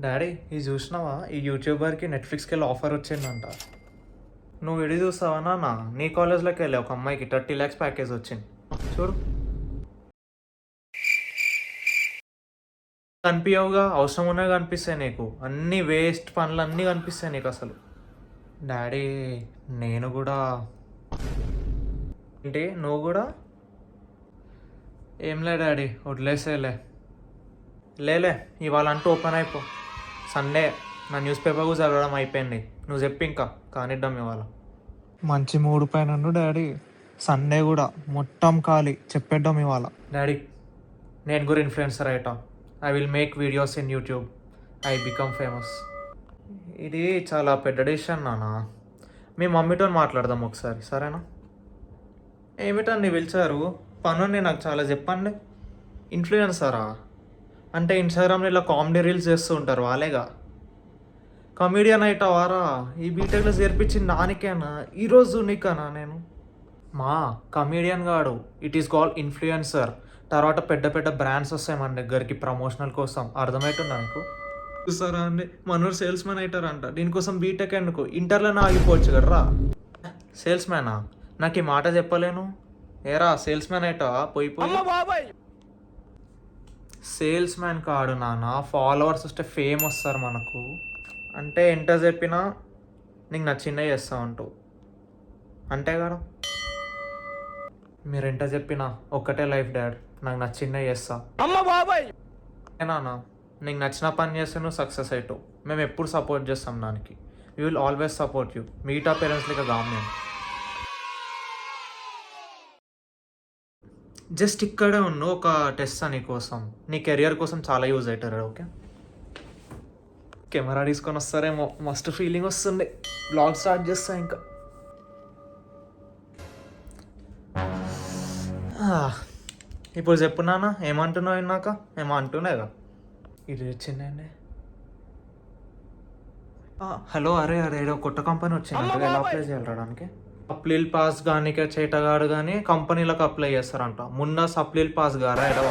Daddy ఇది చూసినావా? ఈ యూట్యూబర్కి నెట్ఫ్లిక్స్కి వెళ్ళి ఆఫర్ వచ్చిందంట. నువ్వు ఇది చూస్తావా నాన్న? నీ కాలేజ్లోకి వెళ్ళి ఒక అమ్మాయికి 30 lakhs ప్యాకేజ్ వచ్చింది. చూడు, కనిపించవుగా, అవసరం ఉన్నవి కనిపిస్తాయి నీకు. అన్ని వేస్ట్ పనులు అన్నీ కనిపిస్తాయి నీకు అసలు. డాడీ నేను కూడా. ఏంటి నువ్వు కూడా? ఏం లే డాడీ, వదిలేసేలే. లేలే, ఇవాళ అంటూ ఓపెన్ అయిపో. సండే నా న్యూస్ పేపర్ కూడా చదవడం అయిపోయింది. నువ్వు చెప్పి ఇంకా కానిద్దాం ఇవాళ. మంచి మూడు పైన డాడీ. సండే కూడా మొత్తం ఖాళీ, చెప్పేద్దాం ఇవాళ. డాడీ నేను కూడా ఇన్ఫ్లుయెన్సర్ అయ్యటం. I will make videos in YouTube. I become famous. ఇది చాలా పెద్ద డిసిషన్ నాన్న. మీ మమ్మీతో మాట్లాడదాం ఒకసారి, సరేనా? ఏమిటండి పిలిచారు? పనుని నాకు చాలా చెప్పండి. ఇన్ఫ్లుయెన్సరా అంటే ఇన్స్టాగ్రామ్లో ఇలా కామెడీ రీల్స్ చేస్తూ ఉంటారు వాళ్ళేగా. కమీడియన్ అయితావారా? ఈ బీటెక్లో చేర్పించింది దానికేనా? ఈరోజు నీకనా నేను? మా కమీడియన్ గాడు, ఇట్ ఈస్ కాల్డ్ ఇన్ఫ్లుయెన్సర్. తర్వాత పెద్ద పెద్ద బ్రాండ్స్ వస్తాయి మన దగ్గరికి ప్రమోషనల్ కోసం. అర్థమవుతుందా నీకు? చూసారా అండి, మనోడు సేల్స్ మ్యాన్ అవుతారంట. దీనికోసం బీటెక్ ఎందుకు? ఇంటర్లోనే ఆగిపోవచ్చు కదరా. సేల్స్ మ్యానా? నాకు ఈ మాట చెప్పలేను. ఏరా సేల్స్ మ్యాన్ అవుతావా? పోయి పోయి. సేల్స్ మ్యాన్ కాడు నాన్న, ఫాలోవర్స్ వస్తే ఫేమ్ వస్తారు మనకు. అంటే ఎంత చెప్పినా నీకు నచ్చిందే చేస్తా అంటూ, అంతే కదా? మీరు ఎంత చెప్పినా ఒక్కటే లైఫ్ డాడ్, నాకు నచ్చిందే చేస్తా. నాన్న నీకు నచ్చిన పని చేస్తే నువ్వు సక్సెస్ అవుతావు. మేము ఎప్పుడు సపోర్ట్ చేస్తాం దానికి. We will always support you. మిగతా పేరెంట్స్ లెక్క కాదు మేము. జస్ట్ ఇక్కడే ఉన్న ఒక టెస్ట్ నీ కోసం, నీ కెరియర్ కోసం చాలా యూజ్ అవుతారు. ఓకే, కెమెరా తీసుకొని వస్తారేమో, మస్తు ఫీలింగ్ వస్తుంది. బ్లాగ్ స్టార్ట్ చేస్తా ఇంకా. ఇప్పుడు చెప్పు నాన్న, ఏమంటున్నావు? విన్నాక ఏమో అంటున్నాయిగా. ఇది వచ్చిందండి. హలో, అరే అరే ఏదో కొత్త కంపెనీ వచ్చిందంట, ఎలా అప్లై చేయాలడానికి? సప్లీల్ పాస్ కానీ చేటగాడు కానీ కంపెనీలకు అప్లై చేస్తారంట. మున్నా సప్లీల్ పాస్ గారా ఎడవ